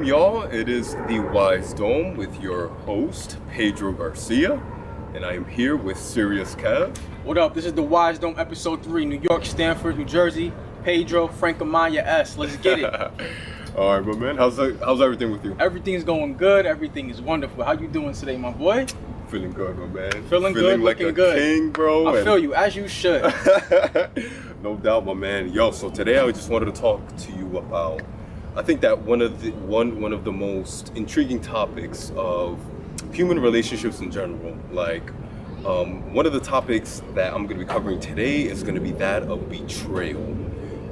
y'all? It is the Wise Dome with your host, Pedro Garcia, and I am here with Serious Kev. What up? This is the Wise Dome episode 3, New York, Stanford, New Jersey, Pedro, Frank Amaya S. Let's get it. All right, my man. How's everything with you? Everything's going good. Everything is wonderful. How you doing today, my boy? Feeling good, my man. Feeling good, like looking a good. king, bro. I feel you, as you should. No doubt, my man. Yo, so today I just wanted to talk to you about, I think that one of the most intriguing topics of human relationships in general. Like, one of the topics that I'm going to be covering today is going to be that of betrayal.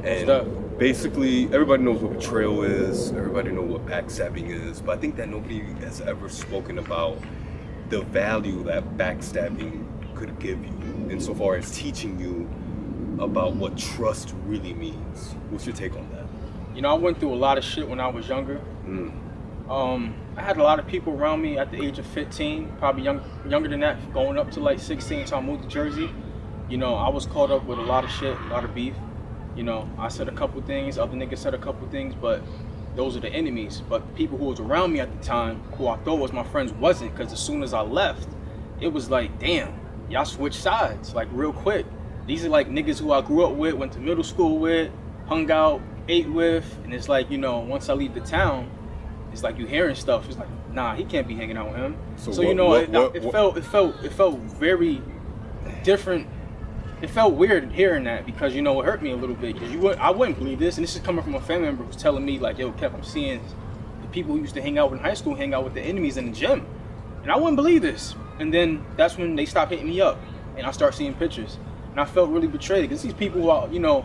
And basically, everybody knows what betrayal is. Everybody knows what backstabbing is. But I think that nobody has ever spoken about the value that backstabbing could give you, insofar as teaching you about what trust really means. What's your take on that? You know, I went through a lot of shit when I was younger. I had a lot of people around me at the age of 15, probably younger than that, going up to like 16, so I moved to Jersey. You know, I was caught up with a lot of shit, a lot of beef. You know, I said a couple things, other niggas said a couple things, but those are the enemies. But people who was around me at the time, who I thought was my friends, wasn't, because as soon as I left, it was like, damn, y'all switched sides, like real quick. These are like niggas who I grew up with, went to middle school with, hung out, ate with, and it's like, you know, once I leave the town, it's like you hearing stuff. It's like, nah, he can't be hanging out with him. So you know, it felt very different. It felt weird hearing that, because, you know, it hurt me a little bit, because I wouldn't believe this, and this is coming from a family member who's telling me, like, yo, Kev, I'm seeing the people who used to hang out in high school hang out with the enemies in the gym, and I wouldn't believe this. And then that's when they stopped hitting me up, and I start seeing pictures, and I felt really betrayed, because these people who I, you know,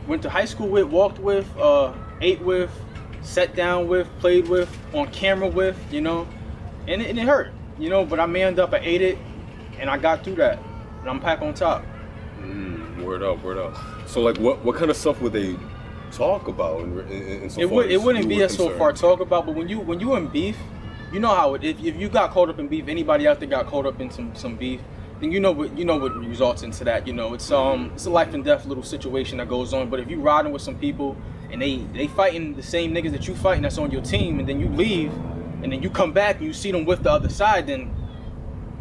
went to high school with, walked with, ate with, sat down with, played with, on camera with, you know, and it hurt, you know, but I manned up, I ate it, and I got through that. And I'm back on top. Word up. So, like, what kind of stuff would they talk about? It wouldn't be so far talk about, but when you in beef, you know how if you got caught up in beef, anybody out there got caught up in some beef, then you know what results into that. You know, it's a life and death little situation that goes on. But if you riding with some people and they fighting the same niggas that you fighting that's on your team, and then you leave, and then you come back and you see them with the other side, then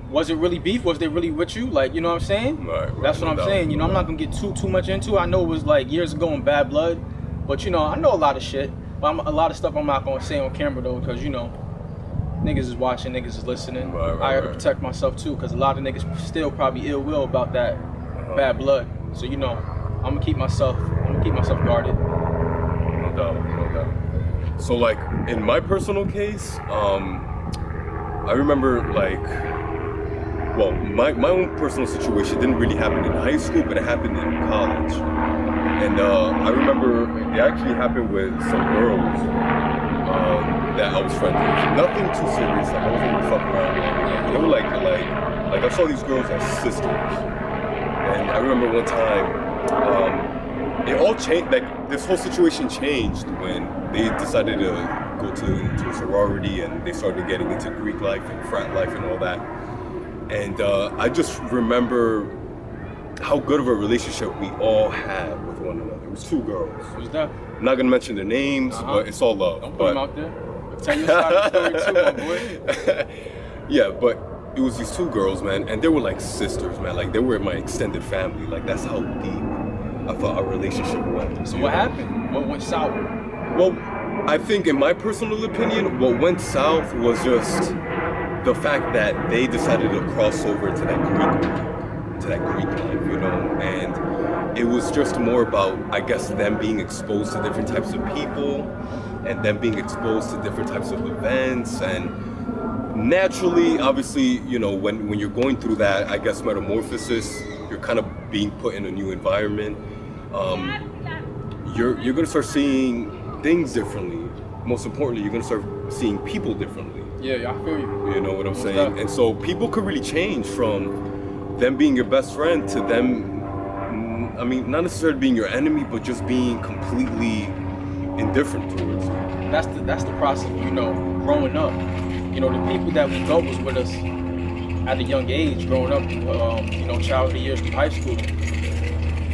was it really beef? Was they really with you? Like, you know what I'm saying? Right, that's what I'm saying. You know, I'm not gonna get too much into it. I know it was like years ago in bad blood, but you know, I know a lot of shit. But a lot of stuff I'm not gonna say on camera though, because, you know, niggas is watching, niggas is listening. I have to protect myself too, because a lot of niggas still probably ill will about that bad blood. So, you know, I'm gonna keep myself guarded. No doubt. So, like, in my personal case, I remember, like, well, my own personal situation didn't really happen in high school, but it happened in college. And I remember it actually happened with some girls that I was friends with. Nothing too serious, like I wasn't really fucking around. They were like I saw these girls as sisters. And I remember one time, it all changed, like this whole situation changed when they decided to go to a sorority, and they started getting into Greek life and frat life and all that. And I just remember how good of a relationship we all had with one another. It was two girls. Who's that? I'm not gonna mention their names, but it's all love. Don't put them out there. Tell your side of the story too, my boy. Yeah, but it was these two girls, man, and they were like sisters, man. Like, they were my extended family. Like, that's how deep I thought our relationship went. So what happened? What went south? Well, I think, in my personal opinion, what went south was just the fact that they decided to cross over into that Greek life, you know, and it was just more about, I guess, them being exposed to different types of people, and them being exposed to different types of events, and naturally, obviously, you know, when you're going through that, I guess, metamorphosis, you're kind of being put in a new environment. You're gonna start seeing things differently. Most importantly, you're gonna start seeing people differently. Yeah, I feel you. You know what I'm saying? And so people could really change from them being your best friend to them, I mean, not necessarily being your enemy, but just being completely indifferent towards you. That's the process, you know, growing up. You know, the people that we thought was with us at a young age, growing up, you know, childhood years through high school.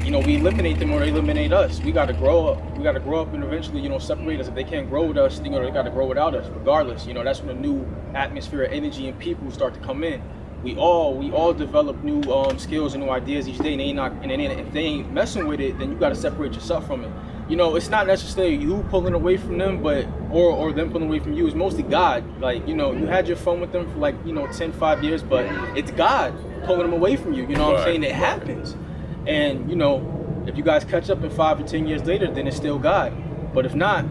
you know, we eliminate them or they eliminate us. We got to grow up. We got to grow up and eventually, you know, separate us. If they can't grow with us, you know, they got to grow without us. Regardless, you know, that's when a new atmosphere of energy and people start to come in. We all develop new skills and new ideas each day. And if they ain't messing with it, then you got to separate yourself from it. You know, it's not necessarily you pulling away from them, but or them pulling away from you. It's mostly God. Like, you know, you had your fun with them for like, you know, 5 years, but it's God pulling them away from you. You know what I'm saying? It happens. And, you know, if you guys catch up in 5 or 10 years later, then it's still God. But if not,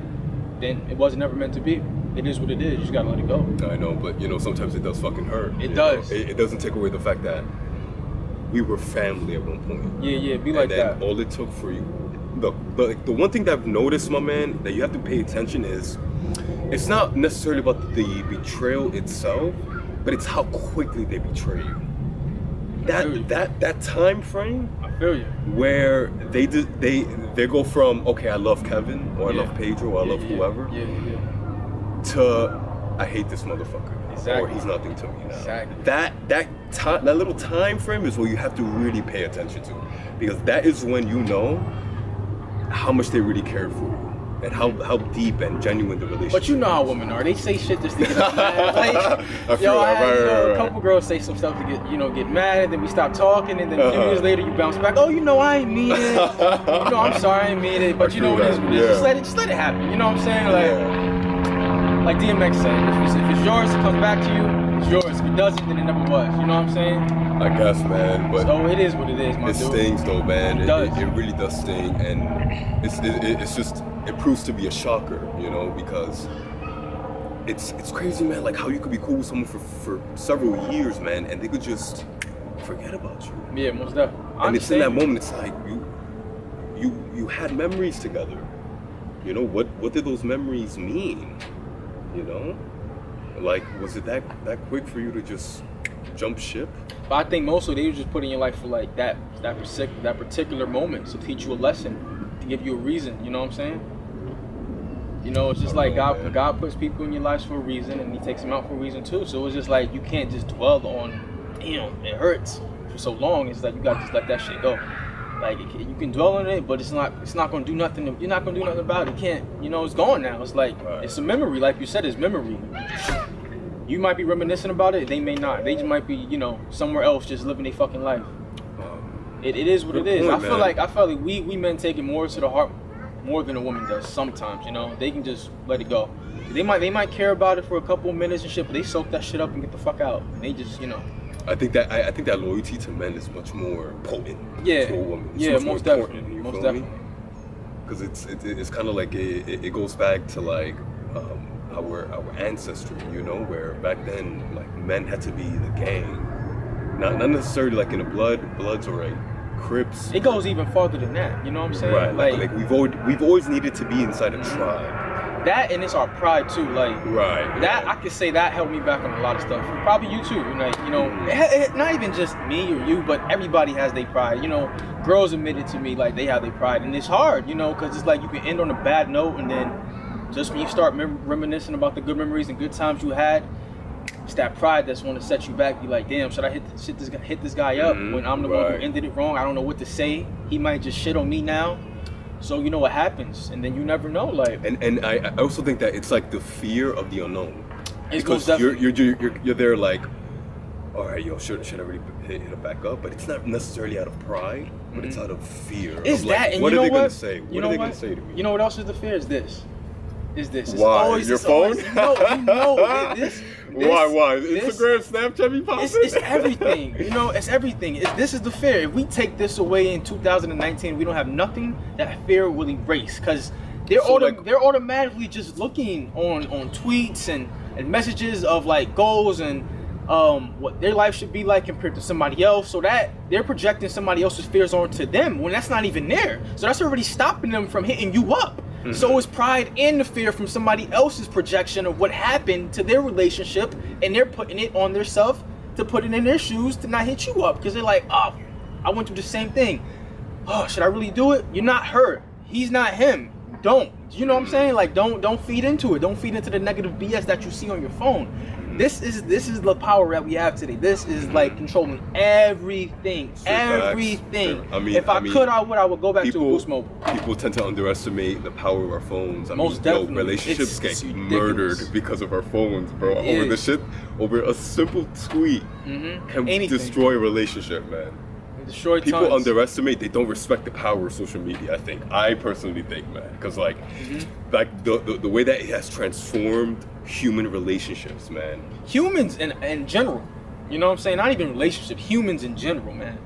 then it wasn't ever meant to be. It is what it is. You just gotta let it go. I know, but you know, sometimes it does fucking hurt. It does. It doesn't take away the fact that we were family at one point. Yeah, be like that. And all it took for you. Look, the one thing that I've noticed, my man, that you have to pay attention is, it's not necessarily about the betrayal itself, but it's how quickly they betray you. That time frame. I feel you. Where they go from, okay, I love Kevin, or I love Pedro, or I love whoever, to I hate this motherfucker, exactly. Or he's nothing to me now. Exactly. That little time frame is what you have to really pay attention to, because that is when you know how much they really cared for you and how deep and genuine the relationship. But you know how women are. They say shit just to get us mad. Like, I had a couple girls say some stuff to get mad, and then we stop talking, and then a few years later you bounce back. Oh, you know I ain't mean it. I'm sorry I ain't mean it. But you know what it is. Just let it happen. You know what I'm saying? Like DMX said, if it's yours, it comes back to you. It's yours. If it doesn't, then it never was. You know what I'm saying? I guess, man. But so it is what it is, my dude. It stings, though, man. It really does sting, and it's just, it proves to be a shocker, you know, because it's crazy, man. Like how you could be cool with someone for several years, man, and they could just forget about you. Yeah, most definitely. And it's in that moment. It's like you had memories together. You know, what did those memories mean? You know, like, was it that quick for you to just jump ship? But I think mostly they were just putting in your life for like that particular moment to teach you a lesson, to give you a reason. You know what I'm saying? You know, it's just like God puts people in your lives for a reason, and He takes them out for a reason too. So it's just like you can't just dwell on, damn, it hurts for so long. It's like you gotta just let that shit go. Like you can dwell on it, but it's not gonna do nothing. You're not gonna do nothing about it. You can't. You know, it's gone now. It's like it's a memory. Like you said, it's memory. You might be reminiscing about it. They may not. They just might be, you know, somewhere else, just living their fucking life. It is what it is. I feel like we men take it more to the heart, more than a woman does. Sometimes, you know, they can just let it go. They might care about it for a couple of minutes and shit, but they soak that shit up and get the fuck out. And they just, you know. I think that loyalty to men is much more potent. Yeah, to a woman. It's most definitely. Most definitely. Because it's kind of like it goes back to like our ancestry, you know, where back then like men had to be the gang, not necessarily like in the Bloods or like Crips. It goes even farther than that. You know what I'm saying? Right. Like we've always needed to be inside a tribe. That, and it's our pride too. Like that, I could say that held me back on a lot of stuff. Probably you too. Like, you know, not even just me or you, but everybody has their pride. You know, girls admitted to me like they have their pride, and it's hard. You know, because it's like you can end on a bad note, and then just when you start reminiscing about the good memories and good times you had, it's that pride that's want to set you back. Be like, damn, should I hit this guy up when I'm the one who ended it wrong? I don't know what to say. He might just shit on me now. So you know what happens, and then you never know. Like, and I also think that it's like the fear of the unknown, because you're there like, all right, yo, should I really hit it back up? But it's not necessarily out of pride, but it's out of fear. It's of that, like, and what you know are they what? gonna say? What are they gonna say to me? You know what else is the fear? Is this? It's why? Always, Your phone? No, this. Why? Instagram, Snapchat, be popping? It's everything. You know, it's everything. This is the fear. If we take this away in 2019, we don't have nothing. That fear will erase, because they're automatically just looking on tweets and messages of like goals and what their life should be like compared to somebody else. So that they're projecting somebody else's fears onto them when that's not even there. So that's already stopping them from hitting you up. So it's pride and the fear from somebody else's projection of what happened to their relationship, and they're putting it on themselves to put it in their shoes to not hit you up, because they're like, oh, I went through the same thing. Oh, should I really do it? You're not her. He's not him. Don't. You know what I'm saying? Like, don't feed into it. Don't feed into the negative BS that you see on your phone. This is the power that we have today. This is like controlling everything. Everything. Sure. I mean, if I could, I would go back to a Boost Mobile. People tend to underestimate the power of our phones. Most definitely. Relationships It's get ridiculous. murdered because of our phones, bro. It Over a simple tweet can destroy a relationship, man. Destroy People tons. underestimate. They don't respect the power of social media. I personally think, man, because like the way that it has transformed human relationships, man. Humans in general, you know what I'm saying? Not even relationships. Humans in general, man.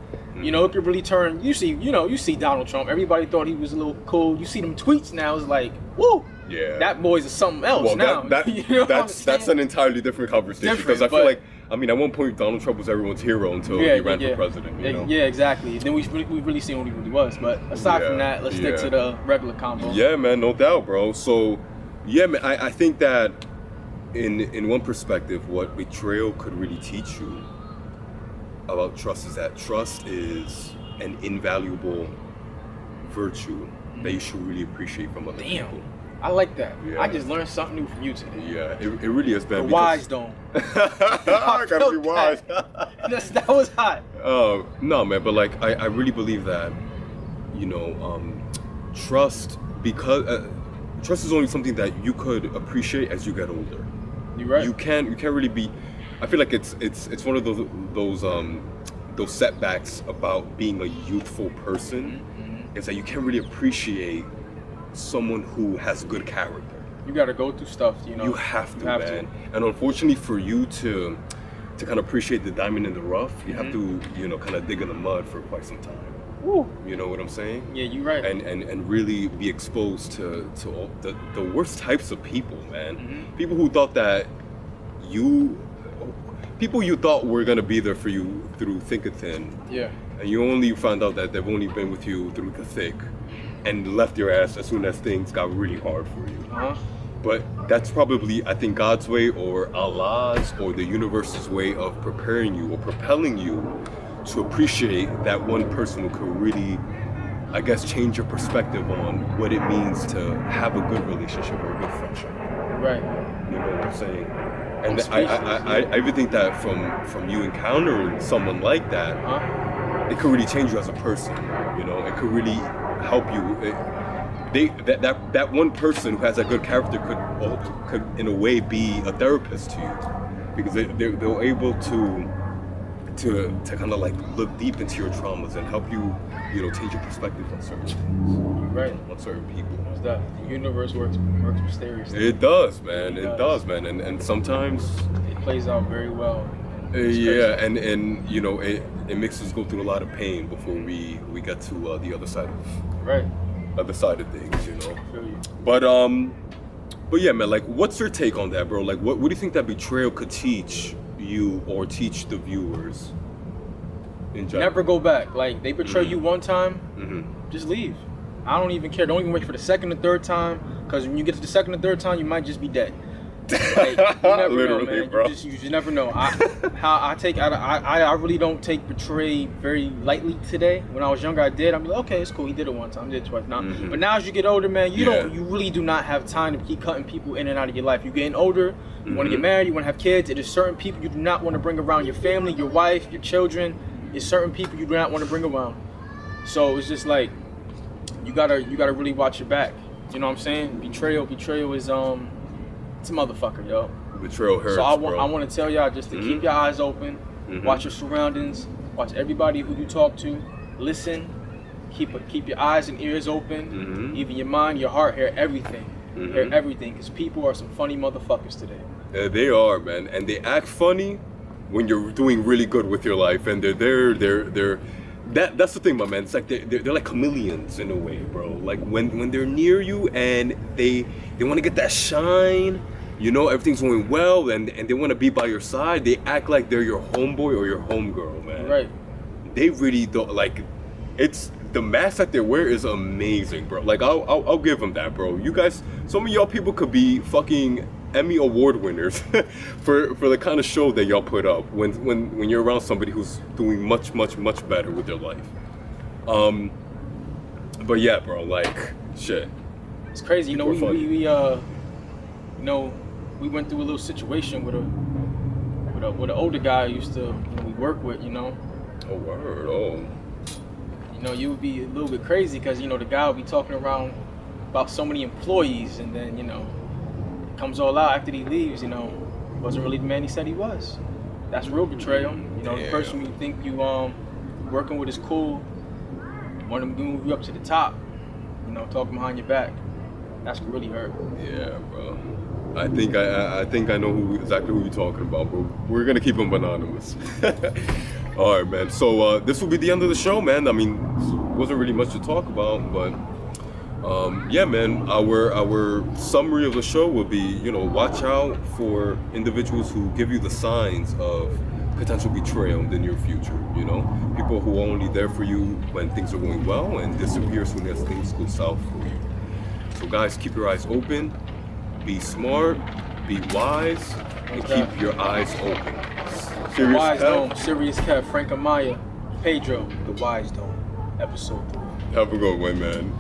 You know, it could really turn. You see Donald Trump. Everybody thought he was a little cool. You see them tweets now. It's like, woo. Yeah. That boy's something else well, now. That's an entirely different conversation because I feel like, I mean, at one point Donald Trump was everyone's hero until he ran for president. You know? Yeah, exactly. Then we really seen what he really was. But aside from that, let's stick to the regular combo. Yeah, man, no doubt, bro. So, yeah, man, I think that in one perspective, what betrayal could really teach you about trust is that trust is an invaluable virtue that you should really appreciate from other people. I like that. Yeah. I just learned something new from you today. Yeah, it really is, man. The wise don't. I gotta be wise. That was hot. No, man, but like I really believe that, you know, trust trust is only something that you could appreciate as you get older. You're right. You can't really be. I feel like it's one of those setbacks about being a youthful person. Is that you can't really appreciate someone who has good character. You gotta go through stuff, you know. You have to, man. And unfortunately, for you to kind of appreciate the diamond in the rough, you have to, you know, kind of dig in the mud for quite some time. Woo. You know what I'm saying? Yeah, you're right. And really be exposed to all the worst types of people, man. People who thought that people you thought were gonna be there for you through thick and thin. Yeah. And you only found out that they've only been with you through the thick and left your ass as soon as things got really hard for you. But that's probably, I think, God's way or Allah's or the universe's way of preparing you or propelling you to appreciate that one person who could really, I guess, change your perspective on what it means to have a good relationship or a good friendship. Right. You know what I'm saying? And I even think that from you encountering someone like that, it could really change you as a person. You know, it could really help you. That one person who has a good character could in a way be a therapist to you, because they're able to kind of like look deep into your traumas and help you, you know, change your perspective on certain things. Right. On certain people. The universe works mysteriously. It does, man. It does, man. And sometimes it plays out very well. Yeah, and you know, it makes us go through a lot of pain before we get to the other side of things, you know. I feel you. But yeah, man, like, what's your take on that, bro? Like, what do you think that betrayal could teach you or teach the viewers in general? Never go back. Like, they betray you one time, just leave. I don't even care. Don't even wait for the second or third time, because when you get to the second or third time, you might just be dead. Like, you never know, man. Bro. You just never know. I really don't take betray very lightly today. When I was younger, I did. I'm like, okay, it's cool. He did it one time, did it twice. Now, but now as you get older, man, you really do not have time to keep cutting people in and out of your life. You're getting older. You want to get married. You want to have kids. It is certain people you do not want to bring around your family, your wife, your children. It's certain people you do not want to bring around. So it's just like you gotta really watch your back. You know what I'm saying? Betrayal is it's a motherfucker, yo. Betrayal hurts, so I bro. want to tell y'all just to keep your eyes open, watch your surroundings, watch everybody who you talk to, listen, keep your eyes and ears open, even your mind, your heart, hear everything, because people are some funny motherfuckers today. They are, man, and they act funny when you're doing really good with your life, and they're that's the thing, my man. It's like they're like chameleons in a way, bro. Like when they're near you and they want to get that shine, you know, everything's going well, and they want to be by your side. They act like they're your homeboy or your homegirl, man. Right. They really don't like. It's the mask that they wear is amazing, bro. Like I'll give them that, bro. You guys, some of y'all people could be fucking Emmy award winners for the kind of show that y'all put up when you're around somebody who's doing much better with their life. But yeah, bro, like shit. It's crazy, you know. We went through a little situation with with an older guy I used to we work with, you know. Oh, word. Oh. You know, you would be a little bit crazy because, you know, the guy would be talking around about so many employees, and then, you know, it comes all out after he leaves, you know, wasn't really the man he said he was. That's real betrayal. You know, the person you think you working with is cool, want to move you up to the top, you know, talking behind your back. That's really hurt. Yeah, bro. I think I know exactly who you're talking about, but we're gonna keep him anonymous. All right, man. So this will be the end of the show, man. I mean, wasn't really much to talk about, but yeah, man. Our summary of the show will be, you know, watch out for individuals who give you the signs of potential betrayal in the near future. You know, people who are only there for you when things are going well and disappear as soon as things go south for you. So, guys, keep your eyes open. Be smart, be wise, and keep your eyes open. The Wise Dome, Serious Kev, Frank Amaya, Pedro, The Wise Dome, episode 3. Have a good one, man.